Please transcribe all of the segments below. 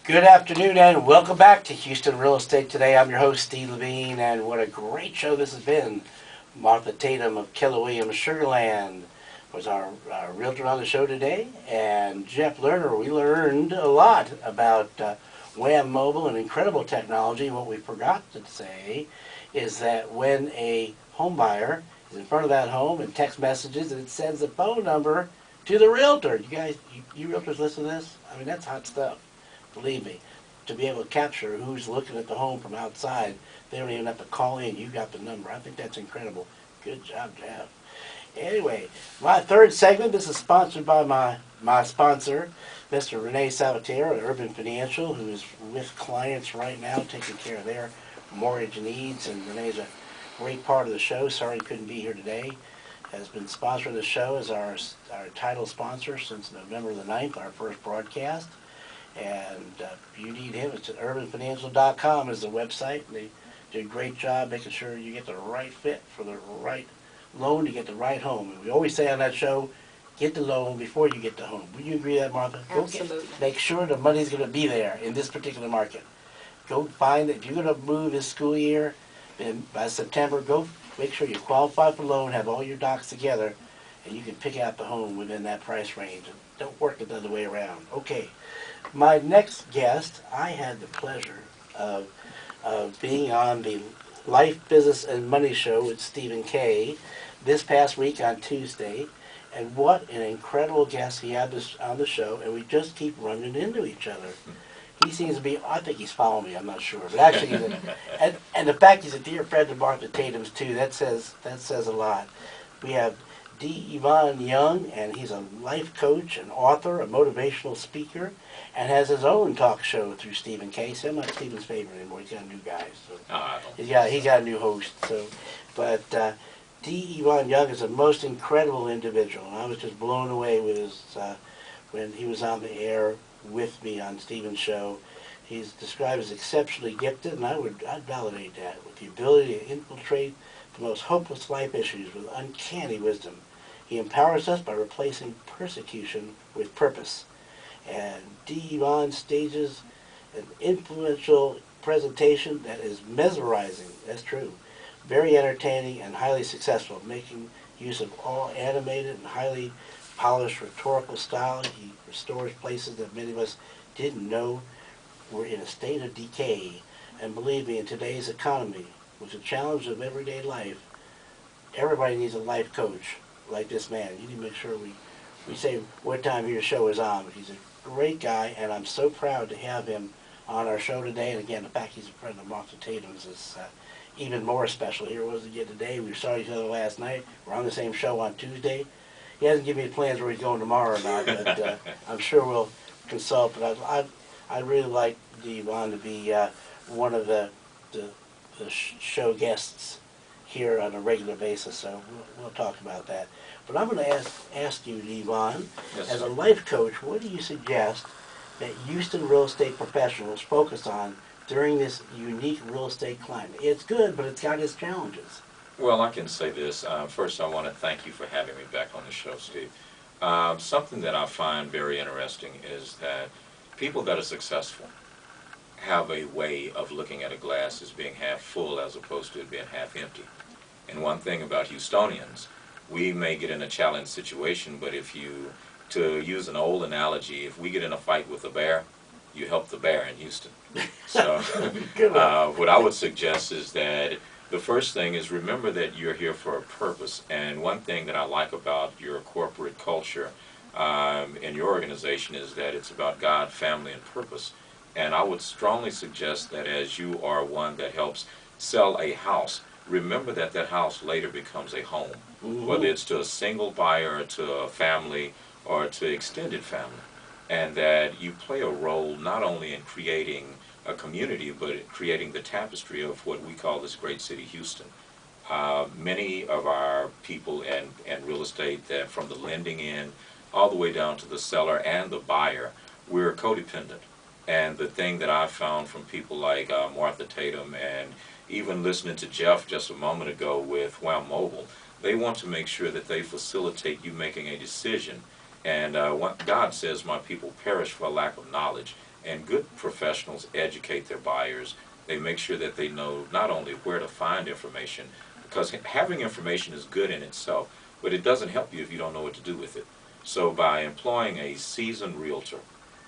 Good afternoon and welcome back to Houston Real Estate Today. I'm your host, Steve Levine, and what a great show this has been. Martha Tatum of Keller Williams Sugarland was our realtor on the show today, and Jeff Lerner. We learned a lot about WAM Mobile and incredible technology. What we forgot to say is that when a home buyer is in front of that home and text messages, and it sends a phone number to the realtor. You guys, you realtors listen to this? I mean, that's hot stuff. Believe me, to be able to capture who's looking at the home from outside, they don't even have to call in. You got the number. I think that's incredible. Good job, Jeff. Anyway, my third segment, this is sponsored by my sponsor, Mr. Renee Salvatore at Urban Financial, who is with clients right now taking care of their mortgage needs. And Renee's a great part of the show. Sorry he couldn't be here today. Has been sponsoring the show as our title sponsor since November the 9th, our first broadcast. And if you need him, it's at urbanfinancial.com is the website. And they do a great job making sure you get the right fit for the right loan to get the right home. And we always say on that show, get the loan before you get the home. Would you agree with that, Martha? Absolutely. Make sure the money's going to be there in this particular market. Go find it. If you're going to move this school year, and by September, go make sure you qualify for loan, have all your docs together, and you can pick out the home within that price range. And don't work it the other way around. Okay. My next guest, I had the pleasure of being on the Life, Business, and Money Show with Stephen Kay this past week on Tuesday. And what an incredible guest he had on the show, and we just keep running into each other. He seems to be, I think he's following me, I'm not sure. But actually, and the fact he's a dear friend of Martha Tatum's too, that says a lot. We have D. Yvonne Young, and he's a life coach, an author, a motivational speaker, and has his own talk show through Stephen Kay. So I'm not Stephen's favorite anymore. He's got a new guy. So he's got a new host. So, but D. Yvonne Young is a most incredible individual, and I was just blown away with his when he was on the air with me on Stephen's show. He's described as exceptionally gifted, and I'd validate that, with the ability to infiltrate the most hopeless life issues with uncanny wisdom. He empowers us by replacing persecution with purpose. And D. Yvonne stages an influential presentation that is mesmerizing, that's true, very entertaining and highly successful, making use of all animated and highly polished rhetorical style. He restores places that many of us didn't know were in a state of decay. And believe me, in today's economy, with the challenge of everyday life, everybody needs a life coach like this man. You need to make sure we say what time your show is on. But he's a great guy, and I'm so proud to have him on our show today. And again, the fact he's a friend of Martha Tatum's is even more special. Here was again today. We saw each other last night. We're on the same show on Tuesday. He hasn't given me plans where he's going tomorrow or not, but I'm sure we'll consult. But I'd really like Yvonne to be one of the show guests here on a regular basis, so we'll talk about that. But I'm going to ask you, Levine, yes, as a life coach, what do you suggest that Houston real estate professionals focus on during this unique real estate climate? It's good, but it's got its challenges. Well, I can say this. First, I want to thank you for having me back on the show, Steve. Something that I find very interesting is that people that are successful have a way of looking at a glass as being half full as opposed to it being half empty. And one thing about Houstonians, we may get in a challenged situation, but to use an old analogy, if we get in a fight with a bear, you help the bear in Houston. So what I would suggest is that the first thing is remember that you're here for a purpose. And one thing that I like about your corporate culture in your organization is that it's about God, family, and purpose. And I would strongly suggest that as you are one that helps sell a house, remember that that house later becomes a home, whether it's to a single buyer or to a family or to extended family. And that you play a role not only in creating a community, but in creating the tapestry of what we call this great city, Houston. Many of our people in real estate, that from the lending end all the way down to the seller and the buyer, we're codependent. And the thing that I found from people like Martha Tatum, and even listening to Jeff just a moment ago with WAM Mobile, they want to make sure that they facilitate you making a decision. And what God says, my people perish for lack of knowledge. And good professionals educate their buyers. They make sure that they know not only where to find information, because having information is good in itself, but it doesn't help you if you don't know what to do with it. So by employing a seasoned realtor,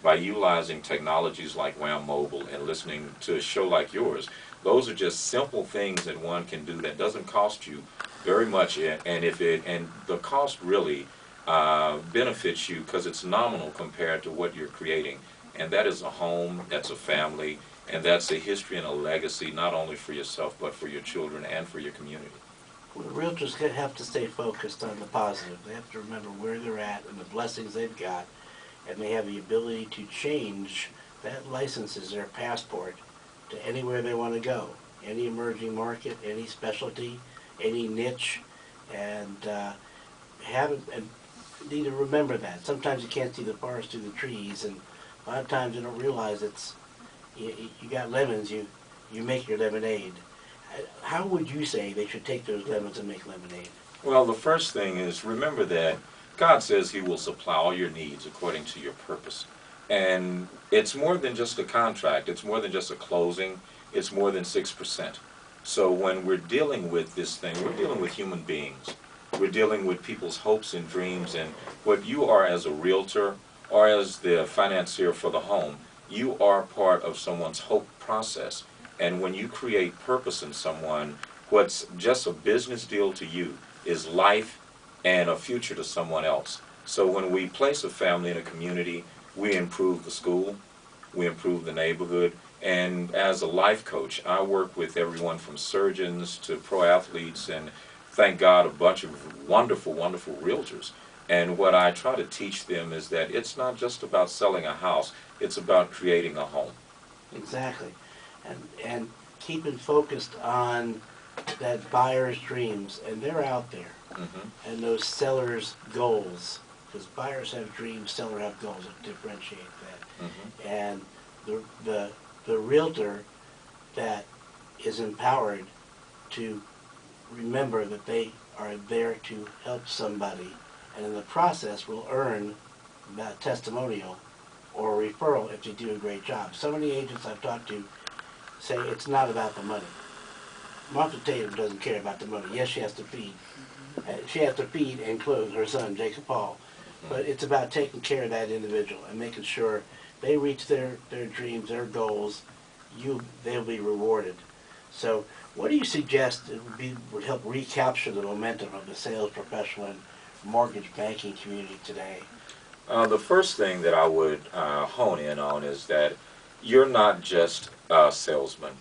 by utilizing technologies like WAM Mobile and listening to a show like yours, those are just simple things that one can do that doesn't cost you very much, and the cost really benefits you because it's nominal compared to what you're creating, and that is a home, that's a family, and that's a history and a legacy not only for yourself but for your children and for your community. Well, realtors have to stay focused on the positive. They have to remember where they're at and the blessings they've got, and they have the ability to change that license as their passport to anywhere they want to go, any emerging market, any specialty, any niche, and and need to remember that. Sometimes you can't see the forest through the trees, and a lot of times you don't realize you got lemons, you make your lemonade. How would you say they should take those lemons and make lemonade? Well, the first thing is remember that God says He will supply all your needs according to your purpose. And it's more than just a contract. It's more than just a closing. It's more than 6%. So when we're dealing with this thing, we're dealing with human beings. We're dealing with people's hopes and dreams. And what you are as a realtor or as the financier for the home, you are part of someone's hope process. And when you create purpose in someone, what's just a business deal to you is life and a future to someone else. So when we place a family in a community, we improve the school, we improve the neighborhood, and as a life coach, I work with everyone from surgeons to pro athletes, and thank God a bunch of wonderful, wonderful realtors. And what I try to teach them is that it's not just about selling a house, it's about creating a home. Exactly. And keeping focused on that buyer's dreams, and they're out there, and those sellers' goals, because buyers have dreams, sellers have goals that differentiate that. And the realtor that is empowered to remember that they are there to help somebody, and in the process will earn that testimonial or a referral if they do a great job. So many agents I've talked to say it's not about the money. Martha Tatum doesn't care about the money. Yes, she has to feed. She has to feed and clothe her son, Jacob Paul. But it's about taking care of that individual and making sure they reach their dreams, their goals. They'll be rewarded. So what do you suggest would help recapture the momentum of the sales professional and mortgage banking community today? The first thing that I would hone in on is that you're not just a salesman.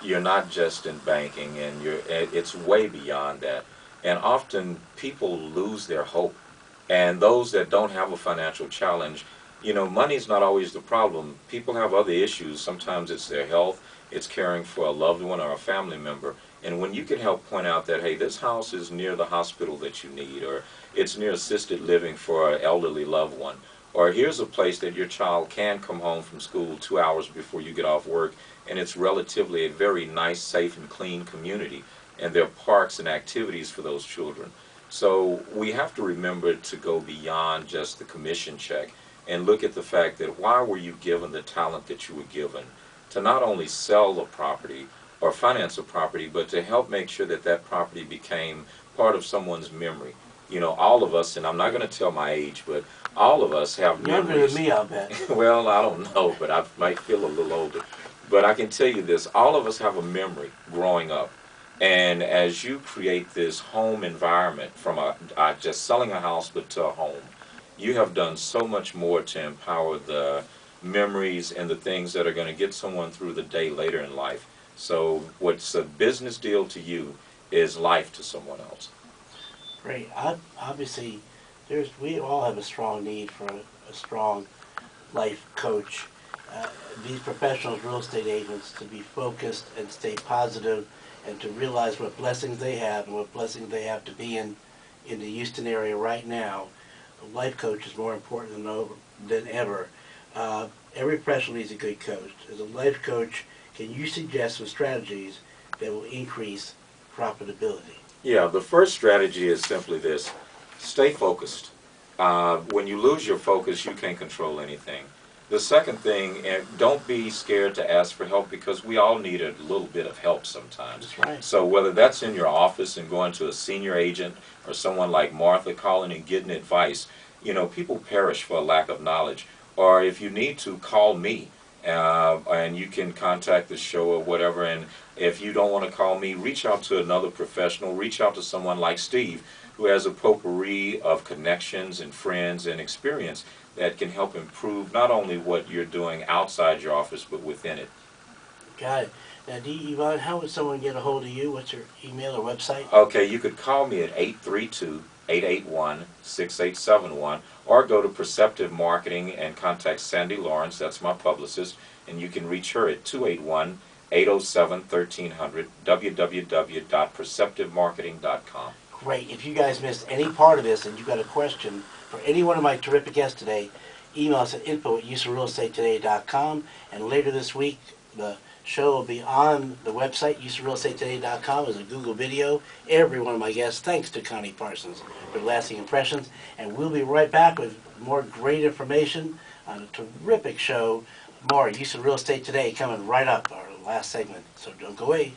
You're not just in banking, and it's way beyond that. And often people lose their hope. And those that don't have a financial challenge, money's not always the problem. People have other issues. Sometimes it's their health, it's caring for a loved one or a family member. And when you can help point out that, hey, this house is near the hospital that you need, or it's near assisted living for an elderly loved one, or here's a place that your child can come home from school 2 hours before you get off work, and it's relatively a very nice, safe, and clean community, and there are parks and activities for those children. So we have to remember to go beyond just the commission check and look at the fact that why were you given the talent that you were given to not only sell a property or finance a property, but to help make sure that that property became part of someone's memory. All of us, and I'm not going to tell my age, but all of us have memories. Younger than me, I'll bet. Well, I don't know, but I might feel a little older. But I can tell you this, all of us have a memory growing up. And as you create this home environment from just selling a house but to a home, you have done so much more to empower the memories and the things that are going to get someone through the day later in life. So what's a business deal to you is life to someone else. Great. Obviously, we all have a strong need for a strong life coach. These professionals, real estate agents, to be focused and stay positive and to realize what blessings they have and what blessings they have to be in the Houston area right now. A life coach is more important than ever. Every professional needs a good coach. As a life coach, can you suggest some strategies that will increase profitability? Yeah, the first strategy is simply this: stay focused. When you lose your focus, you can't control anything. The second thing, don't be scared to ask for help, because we all need a little bit of help sometimes. That's right. So whether that's in your office and going to a senior agent, or someone like Martha calling and getting advice, people perish for a lack of knowledge. Or if you need to, call me, and you can contact the show or whatever. And if you don't want to call me, reach out to another professional. Reach out to someone like Steve, who has a potpourri of connections and friends and experience that can help improve not only what you're doing outside your office, but within it. Got it. Now, Yvonne, how would someone get a hold of you? What's your email or website? Okay, you could call me at 832-881-6871, or go to Perceptive Marketing and contact Sandy Lawrence, that's my publicist, and you can reach her at 281-807-1300, www.perceptivemarketing.com. Great. If you guys missed any part of this and you've got a question for any one of my terrific guests today, email us at info@useofrealestatetoday.com, and later this week the show will be on the website useofrealestatetoday.com as a Google video. Every one of my guests, thanks to Connie Parsons for lasting impressions, and we'll be right back with more great information on a terrific show. More Use of Real Estate Today coming right up, our last segment, so don't go away.